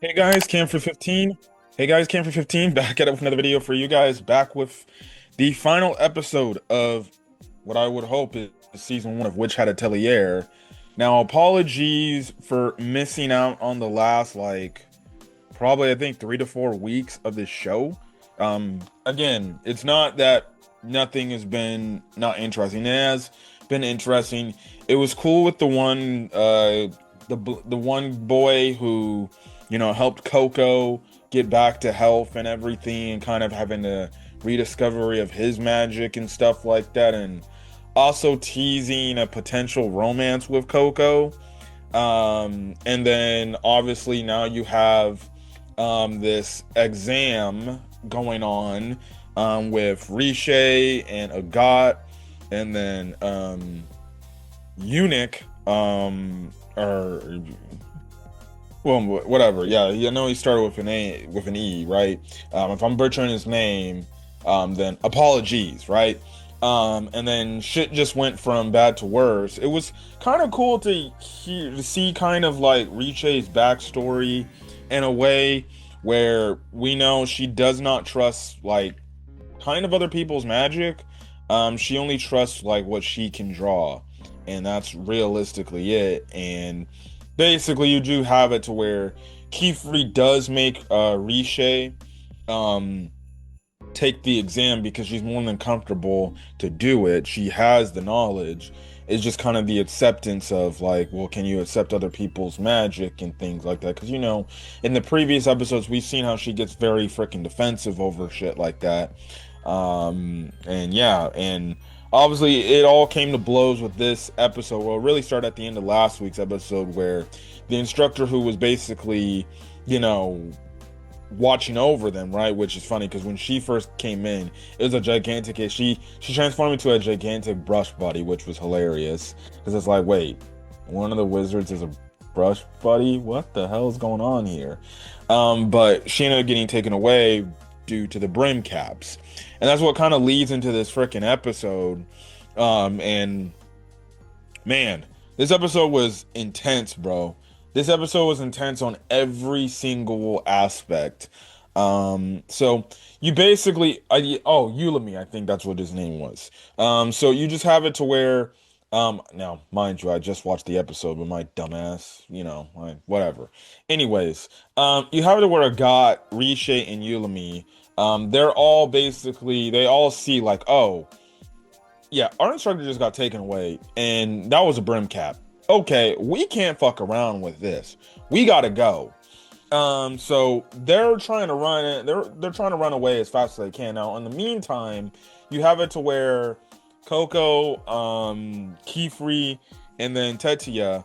Hey guys, Cam for 15. Hey guys, Cam for 15. Back at it with another video for you guys. Back with the final episode of what I would hope is season one of Hat Atelier. Now, apologies for missing out on the last probably I think 3 to 4 weeks of this show. Again, it's not that nothing has been not interesting. It has been interesting. It was cool with the one boy who helped Coco get back to health and everything, and kind of having a rediscovery of his magic and stuff like that, and also teasing a potential romance with Coco. And then obviously now you have this exam going on with Riche and Agat, and then Eunuch, or well, whatever. Yeah, you know he started with an E, right? If I'm butchering his name, then apologies, right? And then shit just went from bad to worse. It was kind of cool to see kind of like Riche's backstory in a way where we know she does not trust like kind of other people's magic. She only trusts like what she can draw, and that's realistically it. And basically, you do have it to where Kifri does make Riche um take the exam because she's more than comfortable to do it. She has the knowledge. It's just kind of the acceptance of like, well, can you accept other people's magic and things like that? Because in the previous episodes, we've seen how she gets very freaking defensive over shit like that. And yeah, and obviously it all came to blows with this episode. Well, it really started at the end of last week's episode where the instructor who was basically, you know, watching over them, right? Which is funny because when she first came in, it was a gigantic. She transformed into a gigantic brush buddy, which was hilarious because it's like, wait, one of the wizards is a brush buddy. What the hell is going on here? But she ended up getting taken away due to the brim caps, and that's what kind of leads into this freaking episode. And man, this episode was intense, bro. This episode was intense on every single aspect. So you basically, Ulami, I think that's what his name was. So you just have it to where, now, mind you, I just watched the episode with my dumbass, whatever. Anyways, you have it to where a god, Riche and Ulami, they're all basically, they all see like, oh, yeah, our instructor just got taken away, and that was a brim cap. Okay, we can't fuck around with this. We gotta go. So they're trying to run it. They're trying to run away as fast as they can. Now, in the meantime, you have it to where Coco, Kifri, and then Tetia,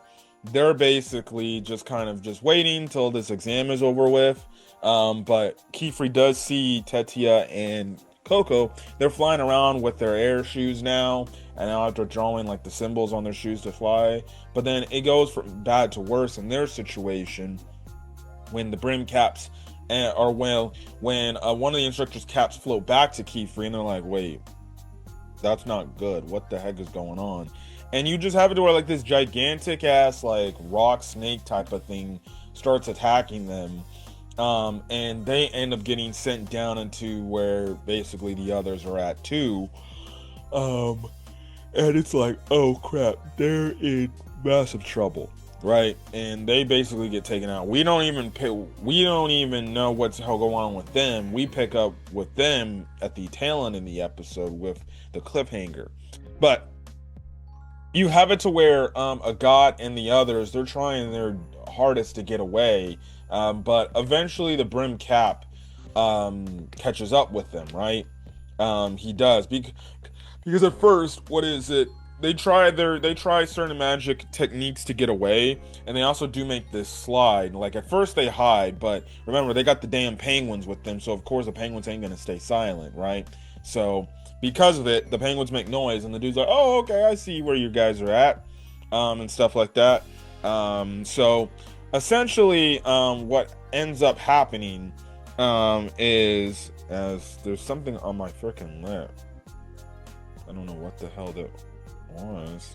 they're basically just kind of just waiting till this exam is over with. But Kifri does see Tetia and Coco. They're flying around with their air shoes now, and now they're drawing like the symbols on their shoes to fly. But then it goes from bad to worse in their situation when the brim caps, or when one of the instructor's caps float back to Keyfree, and they're like, wait, that's not good. What the heck is going on? And you just have it to where like this gigantic ass like rock snake type of thing starts attacking them. And they end up getting sent down into where basically the others are at too. Um, and it's like, oh crap, they're in massive trouble, right? And they basically get taken out. We don't even know what's the hell going on with them. We pick up with them at the tail end of the episode with the cliffhanger. But you have it to where a god and the others, they're trying their hardest to get away, but eventually the brim cap catches up with them, right? He does because at first, what is it? They try certain magic techniques to get away, and they also do make this slide. Like at first they hide, but remember they got the damn penguins with them, so of course the penguins ain't gonna stay silent, right? So because of it, the penguins make noise, and the dude's like, "Oh, okay, I see where you guys are at," and stuff like that. So essentially, what ends up happening is as there's something on my freaking lip. I don't know what the hell that was.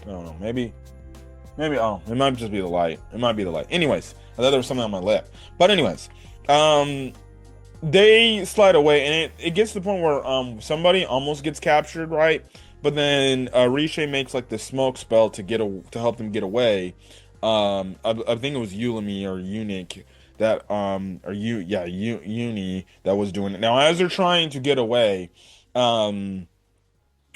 I don't know. Maybe. Maybe, oh, it might just be the light. It might be the light. Anyways, I thought there was something on my lip. But anyways, um, they slide away, and it gets to the point where somebody almost gets captured, right? But then Riche makes like the smoke spell to help them get away. I think it was Ulimi or Eunuch that or Uni that was doing it. Now, as they're trying to get away, um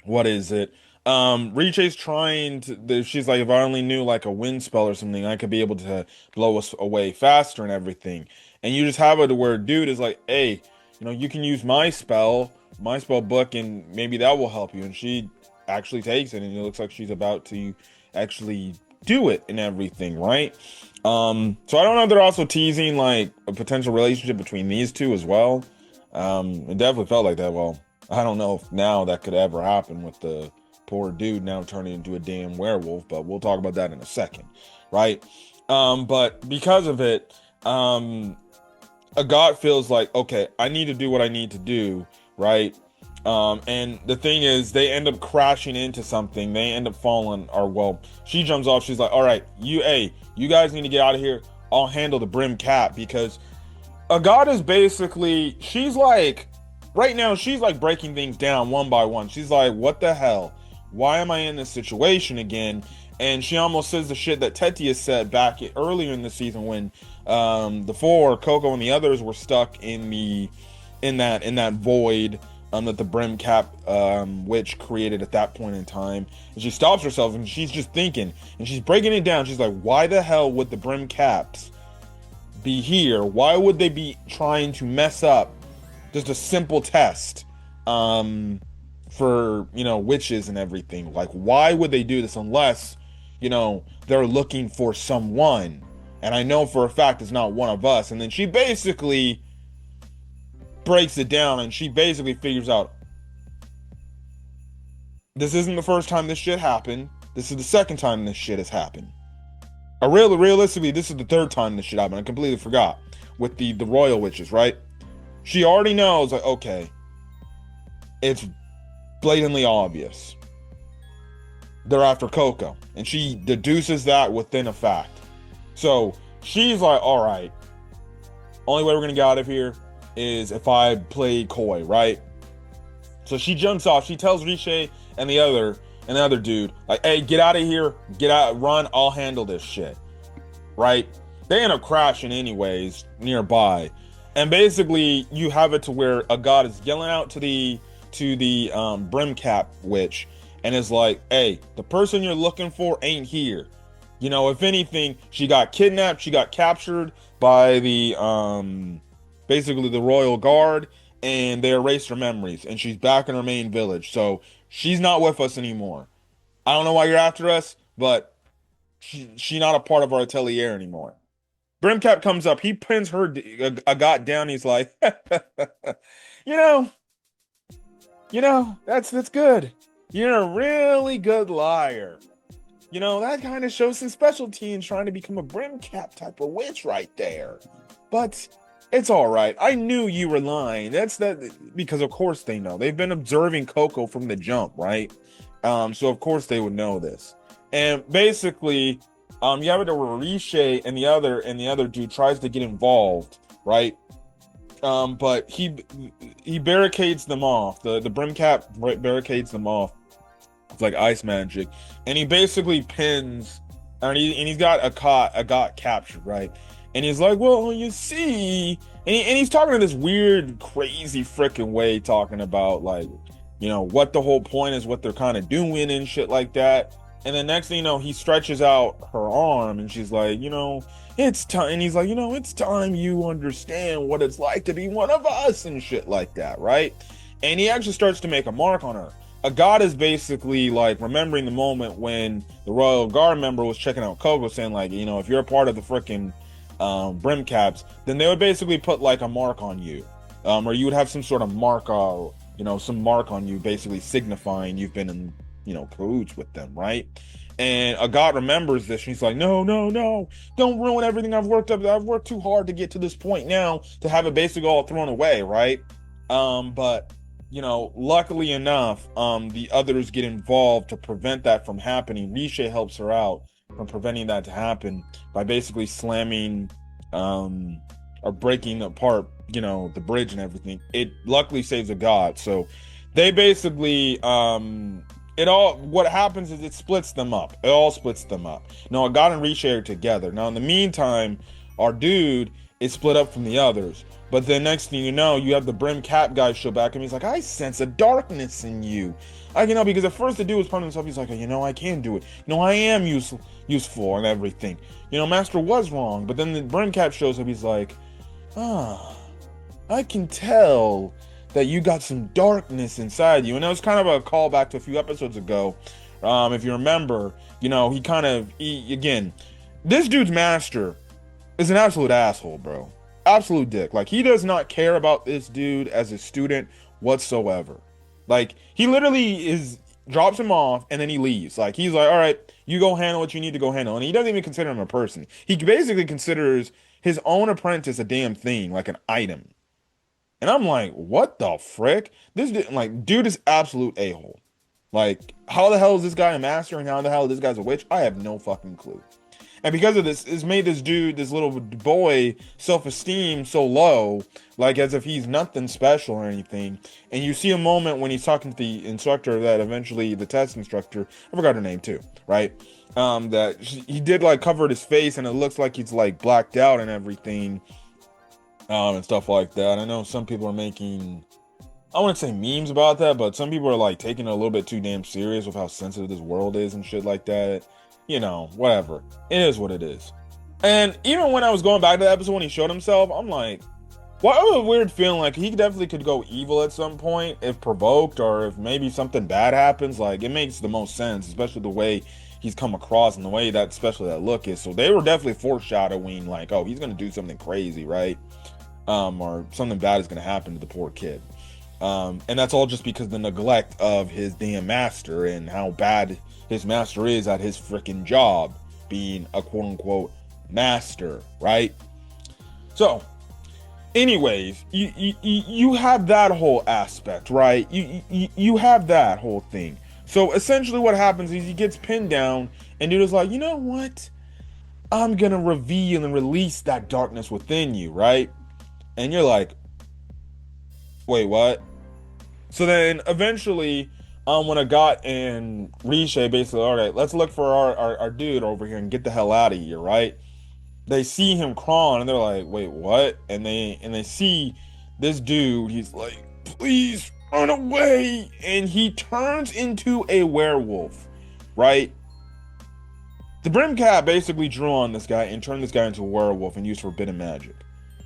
what is it? Riche's trying to. She's like, if I only knew like a wind spell or something, I could be able to blow us away faster and everything. And you just have it to where dude is like, hey, you can use my spell book, and maybe that will help you. And she actually takes it, and it looks like she's about to actually do it and everything, right? So I don't know if they're also teasing like a potential relationship between these two as well. It definitely felt like that. Well, I don't know if now that could ever happen with the poor dude now turning into a damn werewolf, but we'll talk about that in a second, right? But because of it, a god feels like, okay, I need to do what I need to do, right? And the thing is, they end up crashing into something. They end up falling, or well, she jumps off. She's like, all right, you guys need to get out of here. I'll handle the brim cap because a god is basically, she's like, right now, she's like breaking things down one by one. She's like, what the hell? Why am I in this situation again? And she almost says the shit that Tetia said back earlier in the season when the four, Coco and the others were stuck in that void that the brim cap witch created at that point in time. And she stops herself and she's just thinking and she's breaking it down. She's like, why the hell would the brim caps be here? Why would they be trying to mess up just a simple test for witches and everything? Like, why would they do this unless they're looking for someone? And I know for a fact it's not one of us. And then she basically breaks it down and she basically figures out this isn't the first time this shit happened. This is the second time this shit has happened. Realistically, this is the third time this shit happened. I completely forgot with the royal witches, right? She already knows, like, okay, it's blatantly obvious. They're after Coco. And she deduces that within a fact. So she's like, all right, only way we're going to get out of here is if I play coy, right? So she jumps off. She tells Riche and the other dude, like, hey, get out of here. Get out, run. I'll handle this shit. Right? They end up crashing anyways nearby. And basically, you have it to where a god is yelling out to the brim cap witch, and is like, "Hey, the person you're looking for ain't here. If anything, she got kidnapped. She got captured by the basically the royal guard, and they erased her memories, and she's back in her main village. So she's not with us anymore. I don't know why you're after us, but she's not a part of our atelier anymore." Brimcap comes up. He pins a got down. He's like, you know, that's good. You're a really good liar. That kind of shows some specialty in trying to become a Brimcap type of witch right there. But it's all right. I knew you were lying. That's because of course they know. They've been observing Coco from the jump, right? So of course they would know this. And basically, you have it where Riche and the other dude tries to get involved, right? But he barricades them off. The Brimcap barricades them off. It's like ice magic, and he basically pins, and he's got a got captured, right? And he's like, well, you see, and he's talking in this weird, crazy freaking way, talking about like, what the whole point is, what they're kind of doing and shit like that. And then next thing you know, he stretches out her arm and she's like, it's time. And he's like, it's time you understand what it's like to be one of us and shit like that, right? And he actually starts to make a mark on her. A god is basically like remembering the moment when the Royal Guard member was checking out Coco, saying like, if you're a part of the freaking brim caps, then they would basically put like a mark on you, or you would have some sort of mark, some mark on you, basically signifying you've been in, cahoots with them, right? And a god remembers this, and he's like, no, don't ruin everything I've worked up. I've worked too hard to get to this point now to have it basically all thrown away, right? But luckily enough, the others get involved to prevent that from happening. Riche helps her out, from preventing that to happen by basically slamming or breaking apart, the bridge and everything. It luckily saves the god. So they basically it all what happens is it splits them up. It all splits them up. Now, God and Riche are together. Now, in the meantime, our dude is split up from the others. But then next thing you know, you have the Brim Cap guy show back and he's like, I sense a darkness in you. Because at first the dude was punning himself. He's like, I can do it. I am useful and everything. Master was wrong. But then the Brim Cap shows up. He's like, I can tell that you got some darkness inside you. And that was kind of a callback to a few episodes ago. If you remember, again, this dude's master is an absolute asshole, bro. Absolute dick. Like, he does not care about this dude as a student whatsoever. Like, he literally drops him off and then he leaves. Like, he's like, all right, you go handle what you need to go handle. And he doesn't even consider him a person. He basically considers his own apprentice a damn thing, like an item. And I'm like, what the frick? This dude is absolute a-hole. Like, how the hell is this guy a master and how the hell is this guy's a witch? I have no fucking clue. And because of this, it's made this dude, this little boy, self-esteem so low, like as if he's nothing special or anything. And you see a moment when he's talking to the instructor that eventually, the test instructor, I forgot her name too, right? That he did like cover his face and it looks like he's like blacked out and everything, and stuff like that. I know some people are making, I wouldn't say memes about that, but some people are like taking it a little bit too damn serious with how sensitive this world is and shit like that. Whatever. It is what it is. And even when I was going back to the episode when he showed himself, I'm like, what a weird feeling. Like, he definitely could go evil at some point if provoked, or if maybe something bad happens. Like, it makes the most sense, especially the way he's come across and the way that, especially that look is. So they were definitely foreshadowing, like, oh, he's going to do something crazy, right? Or something bad is going to happen to the poor kid. And that's all just because of the neglect of his damn master and how bad his master is at his freaking job, being a quote-unquote master, right? So, anyways, you have that whole aspect, right? You have that whole thing. So essentially what happens is he gets pinned down and dude is like, you know what? I'm gonna reveal and release that darkness within you, right? And you're like, wait, what? So then eventually, when Agat and Riche basically, all right, let's look for our dude over here and get the hell out of here, right? They see him crawling and they're like, wait, what? And they see this dude, he's like, please run away. And he turns into a werewolf, right? The Brim Cat basically drew on this guy and turned this guy into a werewolf and used forbidden magic.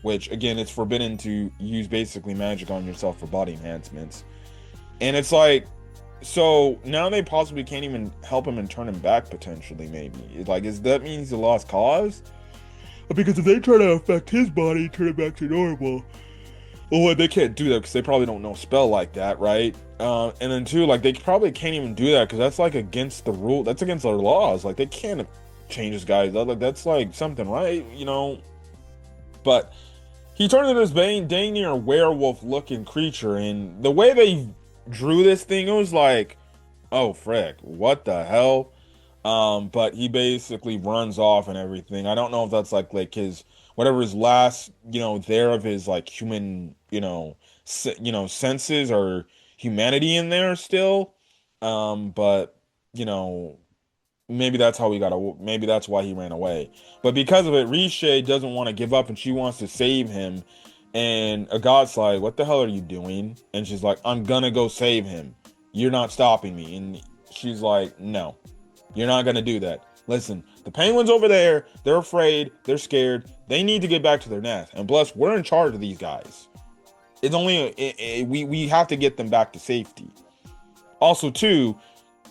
Which, again, it's forbidden to use basically magic on yourself for body enhancements. And it's like, so now they possibly can't even help him and turn him back, potentially, maybe. That means the lost cause? Because if they try to affect his body, turn it back to normal, well, they can't do that because they probably don't know a spell like that, right? And then two, like, they probably can't even do that because that's like against the rule. That's against their laws. Like, they can't change this guy. Like, that's like something, right? But he turned into this dang near werewolf-looking creature, and the way they drew this thing, it was like, oh frick, what the hell? But he basically runs off and everything. I don't know if that's like his whatever his last there of his like human senses or humanity in there still. But maybe that's maybe that's why he ran away. But because of it, Riche doesn't want to give up and she wants to save him. And Agat's like, what the hell are you doing? And she's like, I'm gonna go save him. You're not stopping me. And she's like, no, you're not gonna do that. Listen, the penguins over there, they're afraid, they're scared. They need to get back to their nest. And plus, we're in charge of these guys. It's only, we have to get them back to safety. Also, too,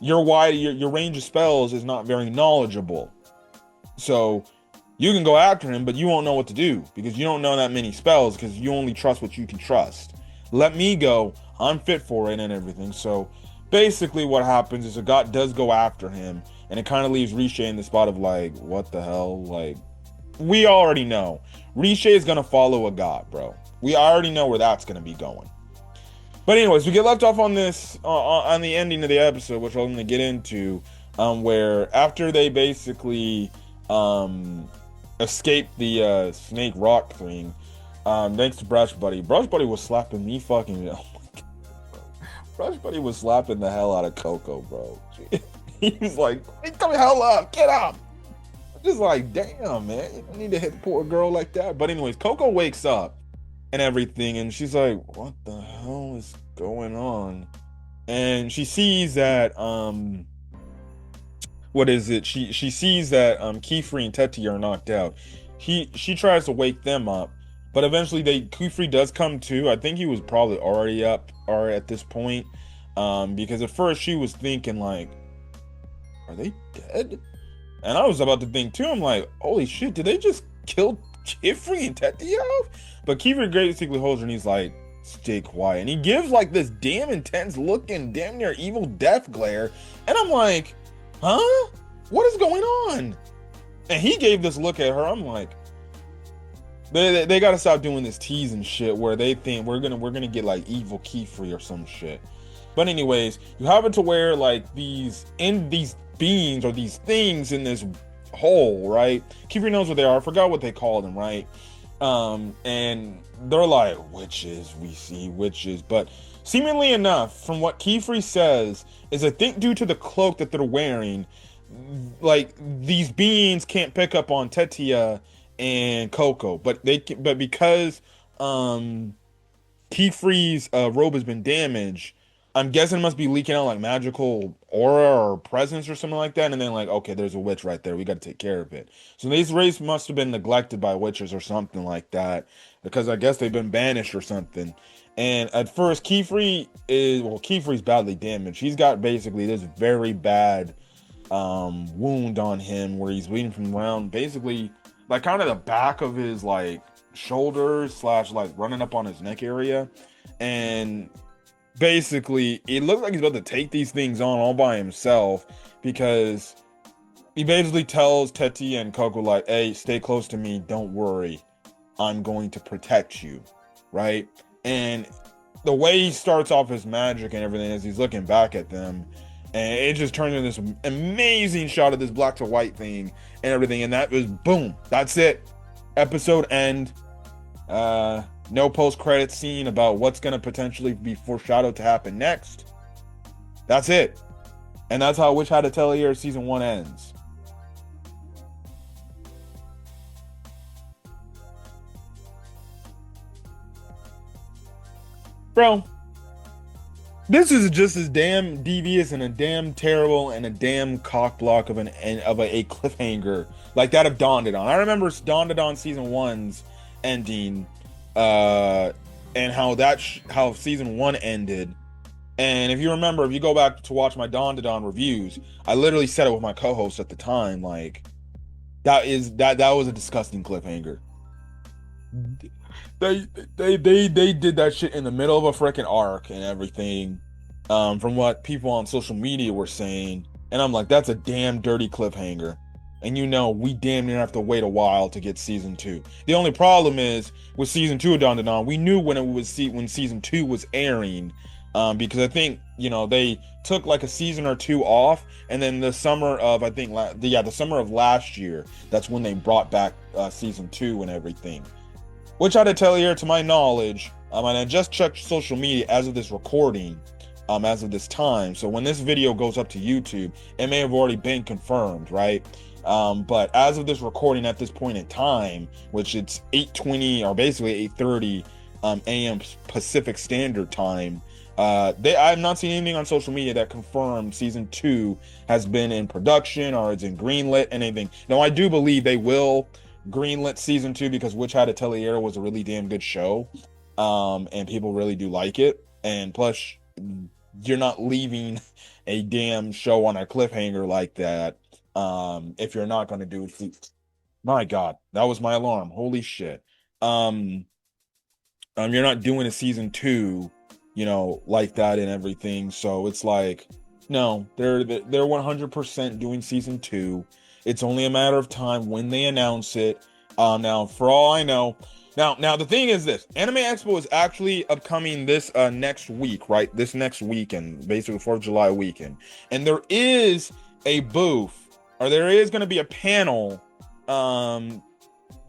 your range of spells is not very knowledgeable. So you can go after him, but you won't know what to do because you don't know that many spells because you only trust what you can trust. Let me go. I'm fit for it and everything. So basically what happens is Agat does go after him, and it kind of leaves Riche in the spot of like, what the hell? Like, we already know. Riche is going to follow Agat, bro. We already know where that's going to be going. But anyways, we get left off on this, on the ending of the episode, which I'm going to get into. where after they basically um escape the snake rock thing, thanks to Brush Buddy. Brush Buddy was slapping me fucking. Oh my God, bro. Brush Buddy was slapping the hell out of Coco, bro. He was like, "Wake the hell up, get up." I'm just like, damn, man, you don't need to hit the poor girl like that. But anyways, Coco wakes up and everything, and she's like, "What the hell is going on?" And she sees that what is it? She sees that Keyfree and Teti are knocked out. She tries to wake them up, but eventually Keyfree does come to. I think he was probably already up or at this point. Because at first she was thinking like, are they dead? And I was about to think too, I'm like, holy shit, did they just kill Keyfree and Teti off? But Keyfree basically holds her and he's like, stay quiet. And he gives like this damn intense looking, damn near evil death glare. And I'm like, huh? What is going on? And he gave this look at her. I'm like, they gotta stop doing this tease and shit where they think we're gonna get like evil Keyfree or some shit. But anyways, you have it to where like these beings or these things in this hole, right? Keyfree knows what they are. I forgot what they call them, right? And they're like witches. We see witches, but seemingly enough, from what Keyfree says, is I think due to the cloak that they're wearing, like these beings can't pick up on Tetia and Coco, but because Keyfree's robe has been damaged, I'm guessing it must be leaking out like magical aura or presence or something like that. And then like, okay, there's a witch right there. We got to take care of it. So these race must have been neglected by witches or something like that, because I guess they've been banished or something. And at first, Keyfree's badly damaged. He's got basically this very bad wound on him where he's bleeding from around, basically like kind of the back of his like shoulders slash like running up on his neck area. And basically it looks like he's about to take these things on all by himself, because he basically tells Teti and Coco like, hey, stay close to me, don't worry, I'm going to protect you, right? And the way he starts off his magic and everything is he's looking back at them, and it just turns into this amazing shot of this black to white thing and everything, and that was boom, that's it, episode end. No post-credit scene about what's going to potentially be foreshadowed to happen next. That's it. And that's how Hat Atelier season 1 ends. Bro, this is just as damn devious and a damn terrible and a damn cockblock of a cliffhanger like that of Dawn Dawn. I remember Dawn Dawn season 1's ending, and how season 1 ended. And if you remember, if you go back to watch my Dawn reviews, I literally said it with my co-host at the time, like that was a disgusting cliffhanger. They did that shit in the middle of a freaking arc and everything, from what people on social media were saying, and I'm like, that's a damn dirty cliffhanger. And we damn near have to wait a while to get season 2. The only problem is with season 2 of Dawn Dawn, we knew when season 2 was airing, because I think they took like a season or 2 off, and then the summer of the summer of last year, that's when they brought back season 2 and everything. Which I'd tell you, to my knowledge, and I just checked social media as of this recording, as of this time. So when this video goes up to YouTube, it may have already been confirmed, right? But as of this recording at this point in time, which it's 8:20 or basically 8:30 a.m. Pacific Standard Time, I've not seen anything on social media that confirmed season 2 has been in production or it's in greenlit anything. Now, I do believe they will greenlit season 2 because Hat Atelier was a really damn good show, and people really do like it. And plus, you're not leaving a damn show on a cliffhanger like that. If you're not going to do it, my God, that was my alarm. Holy shit. You're not doing a season 2, like that and everything. So it's like, no, they're 100% doing season 2. It's only a matter of time when they announce it. Now, for all I know, now the thing is this: Anime Expo is actually upcoming this next week, right? This next weekend, basically 4th of July weekend, and there is a booth, or there is going to be a panel, um,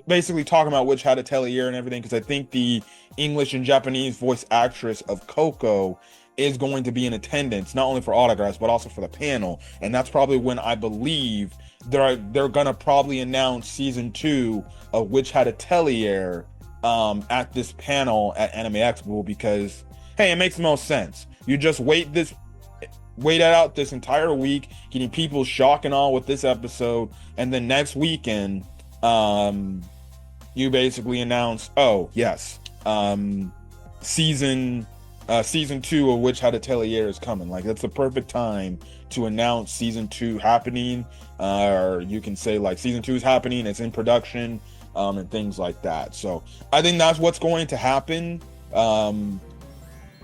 basically talking about Witch Hat Atelier and everything, because I think the English and Japanese voice actress of Coco is going to be in attendance, not only for autographs but also for the panel, and that's probably when I believe they're gonna probably announce season 2 of Witch Hat Atelier at this panel at Anime Expo, because hey, it makes the most sense. You just wait it out this entire week, getting people shock and awe with this episode, and then next weekend, you basically announce, oh yes, season 2 of Witch Hat Atelier is coming. Like, that's the perfect time to announce season 2 happening, or you can say like season 2 is happening, it's in production, and things like that. So I think that's what's going to happen.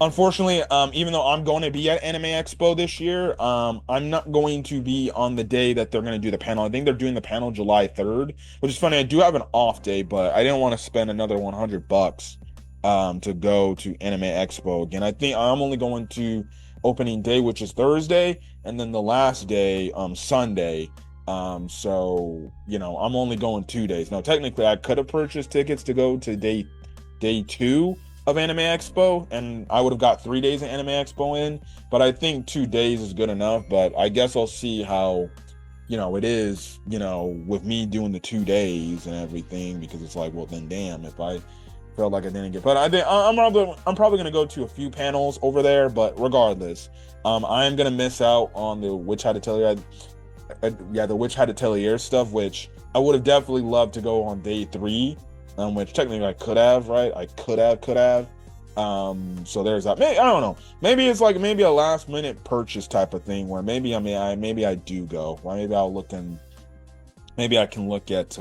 Unfortunately, even though I'm going to be at Anime Expo this year, I'm not going to be on the day that they're going to do the panel. I think they're doing the panel July 3rd, which is funny. I do have an off day, but I didn't want to spend another $100 to go to Anime Expo again. I think I'm only going to opening day, which is Thursday, and then the last day, Sunday. So, you know, I'm only going 2 days. Now, technically, I could have purchased tickets to go to day 2 of Anime Expo, and I would have got 3 days of Anime Expo in, but I think 2 days is good enough. But I guess I'll see how, you know, it is, you know, with me doing the 2 days and everything, because it's like, well, then damn, if I felt like I didn't get, but I think I'm probably gonna go to a few panels over there. But regardless, I am gonna miss out on the Witch Hat Atelier, the Witch Hat Atelier stuff, which I would have definitely loved to go on day 3. Which technically I could have, right? I could have. So there's that. Maybe, I don't know. Maybe it's like maybe a last minute purchase type of thing, where maybe I do go. Well, maybe I can look at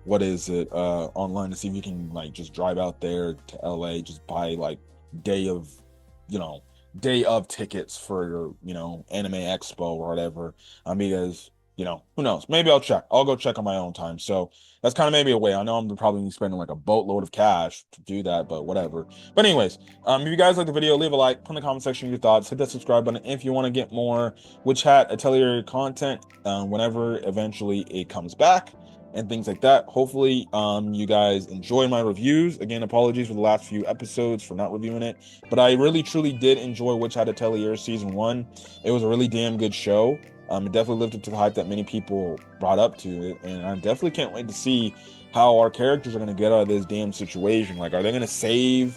what is it online to see if you can like just drive out there to LA, just buy like day of tickets for Anime Expo or whatever. Because who knows? Maybe I'll check. I'll go check on my own time. So that's kind of maybe a way. I know I'm probably spending like a boatload of cash to do that, but whatever. But anyways, if you guys like the video, leave a like, put in the comment section your thoughts, hit that subscribe button if you want to get more Witch Hat Atelier content whenever eventually it comes back and things like that. Hopefully, you guys enjoy my reviews. Again, apologies for the last few episodes for not reviewing it, but I really truly did enjoy Witch Hat Atelier season 1. It was a really damn good show. It definitely lived up to the hype that many people brought up to it, and I definitely can't wait to see how our characters are going to get out of this damn situation. Like, are they going to save,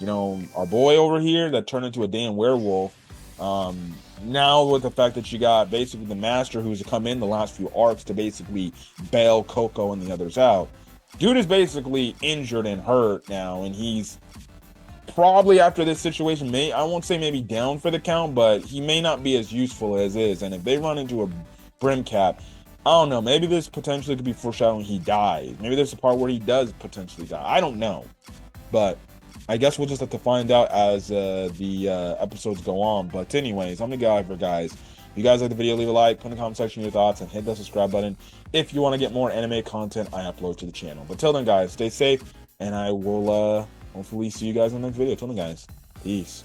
our boy over here that turned into a damn werewolf? Now with the fact that you got basically the master who's come in the last few arcs to basically bail Coco and the others out. Dude is basically injured and hurt now, and he's probably, after this situation, I won't say maybe down for the count, but he may not be as useful as is. And if they run into a brim cap, I don't know, maybe this potentially could be foreshadowing he dies. Maybe there's a part where he does potentially die. I don't know, but I guess we'll just have to find out as the episodes go on. But anyways, I'm the guy for guys. If you guys like the video, leave a like, put in the comment section your thoughts, and hit that subscribe button if you want to get more anime content I upload to the channel. But till then, guys, stay safe, and I will hopefully see you guys in the next video. Till then, guys, peace.